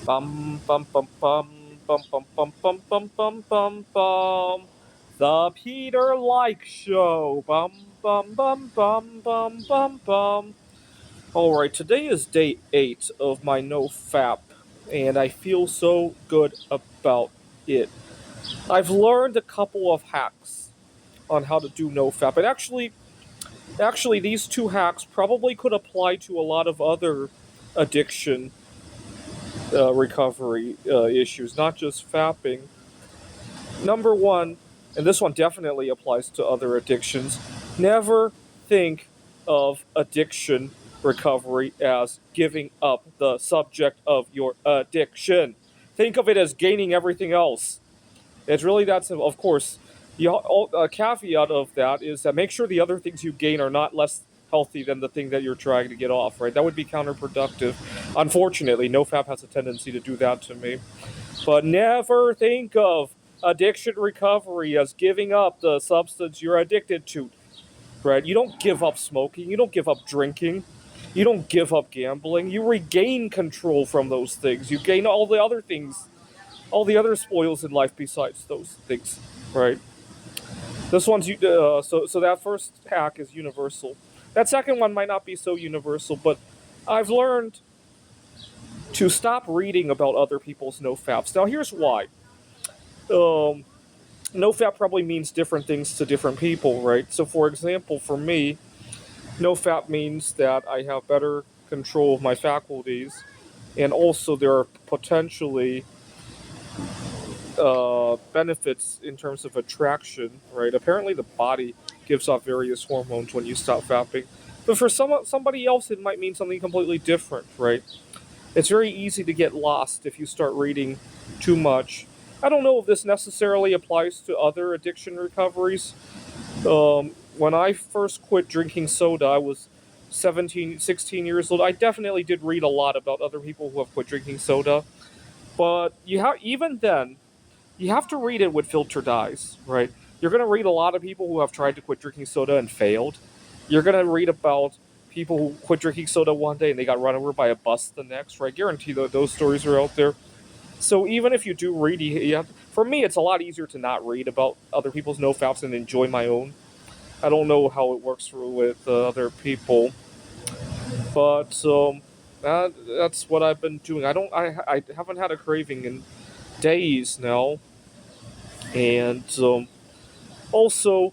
Bum bum bum bum bum bum bum bum bum bum bum bum. The Peter Like Show. Bum bum bum bum bum bum bum. All right, today is day 8 of my NoFap, and I feel so good about it. I've learned a couple of hacks on how to do NoFap, and actually, these two hacks probably could apply to a lot of other addiction recovery issues, not just fapping. Number one, and this one definitely applies to other addictions, never think of addiction recovery as giving up the subject of your addiction. Think of it as gaining everything else. It's really that simple. Of course, a caveat of that is that make sure the other things you gain are not less healthy than the thing that you're trying to get off, right? That would be counterproductive. Unfortunately, NoFap has a tendency to do that to me. But never think of addiction recovery as giving up the substance you're addicted to, right? You don't give up smoking, you don't give up drinking, you don't give up gambling. You regain control from those things. You gain all the other things, all the other spoils in life besides those things, right? This one's so that first hack is universal. That second one might not be so universal, but I've learned to stop reading about other people's nofaps. Now, here's why. Um, NoFap probably means different things to different people, right? So, for example, for me, NoFap means that I have better control of my faculties, and also there are potentially benefits in terms of attraction, right? Apparently, the body gives off various hormones when you stop fapping, but for somebody else, it might mean something completely different, right? It's very easy to get lost if you start reading too much. I don't know if this necessarily applies to other addiction recoveries. When I first quit drinking soda, I was 17, 16 years old. I definitely did read a lot about other people who have quit drinking soda. But even then, you have to read it with filtered eyes, right? You're going to read a lot of people who have tried to quit drinking soda and failed. You're going to read about people who quit drinking soda one day and they got run over by a bus the next, right? I guarantee that those stories are out there. So even if you do read, for me, it's a lot easier to not read about other people's nofaps and enjoy my own. I don't know how it works with other people, but that's what I've been doing. I haven't had a craving in days now, and also,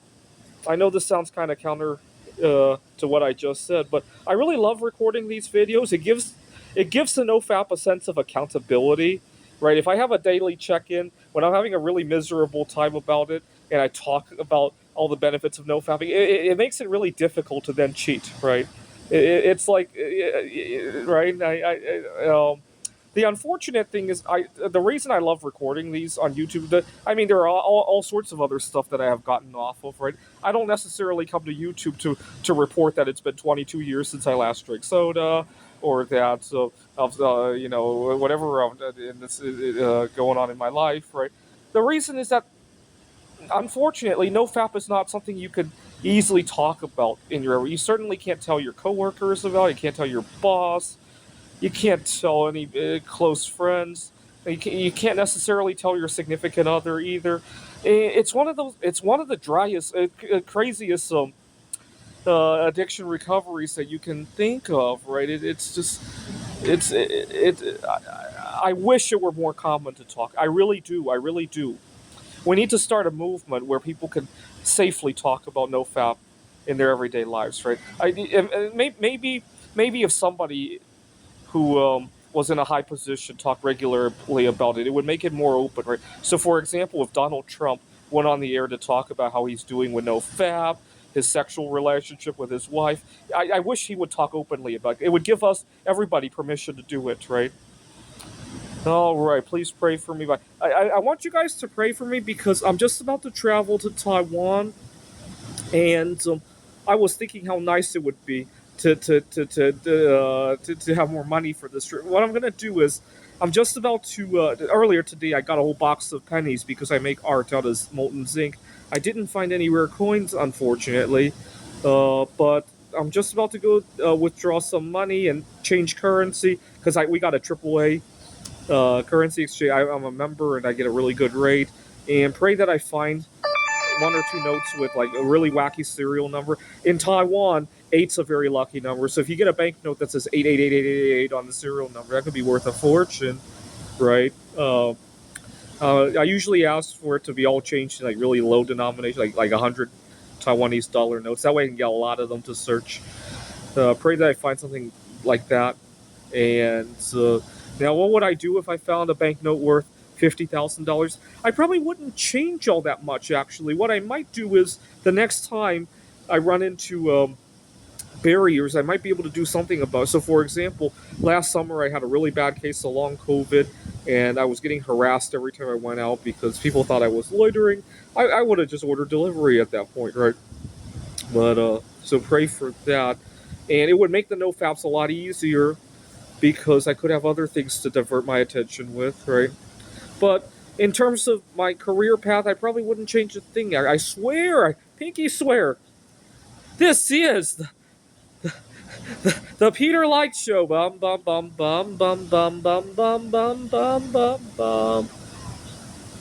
I know this sounds kind of counter to what I just said, but I really love recording these videos. It gives the NoFap a sense of accountability, right? If I have a daily check-in when I'm having a really miserable time about it, and I talk about all the benefits of NoFapping, it makes it really difficult to then cheat, right? It's like, right? The unfortunate thing is, the reason I love recording these on YouTube. There are all sorts of other stuff that I have gotten off of. Right, I don't necessarily come to YouTube to report that it's been 22 years since I last drank soda, or that whatever in this going on in my life. Right, the reason is that unfortunately, NoFap is not something you could easily talk about in your. You certainly can't tell your coworkers about it. You can't tell your boss. You can't tell any close friends. You can't necessarily tell your significant other either. It's one of those. It's one of the driest, craziest addiction recoveries that you can think of. Right? It's just. I wish it were more common to talk. I really do. I really do. We need to start a movement where people can safely talk about NoFap in their everyday lives. Right? Maybe if somebody who was in a high position talk regularly about it, it would make it more open, right? So, for example, if Donald Trump went on the air to talk about how he's doing with NoFap, his sexual relationship with his wife, I wish he would talk openly about it. It would give us, everybody, permission to do it, right? All right, please pray for me. I want you guys to pray for me because I'm just about to travel to Taiwan, and I was thinking how nice it would be to have more money for this trip. What I'm gonna do is I'm just about to. Earlier today, I got a whole box of pennies because I make art out of molten zinc. I didn't find any rare coins, unfortunately, but I'm just about to go withdraw some money and change currency because we got a AAA Currency exchange. I'm a member and I get a really good rate. And pray that I find one or two notes with like a really wacky serial number. In Taiwan, eight's a very lucky number. So if you get a banknote that says 888888 on the serial number, that could be worth a fortune, right? I usually ask for it to be all changed in like really low denomination, like 100 Taiwanese dollar notes. That way I can get a lot of them to search. Pray that I find something like that. And now, what would I do if I found a banknote worth $50,000? I probably wouldn't change all that much. Actually, what I might do is the next time I run into barriers, I might be able to do something about it. So, for example, last summer I had a really bad case of long COVID, and I was getting harassed every time I went out because people thought I was loitering. I would have just ordered delivery at that point, right? But so pray for that, and it would make the NoFaps a lot easier because I could have other things to divert my attention with, right? But in terms of my career path, I probably wouldn't change a thing. I swear, I pinky swear, this is the Peter Light Show. Bum bum bum bum bum bum bum bum bum bum bum bum.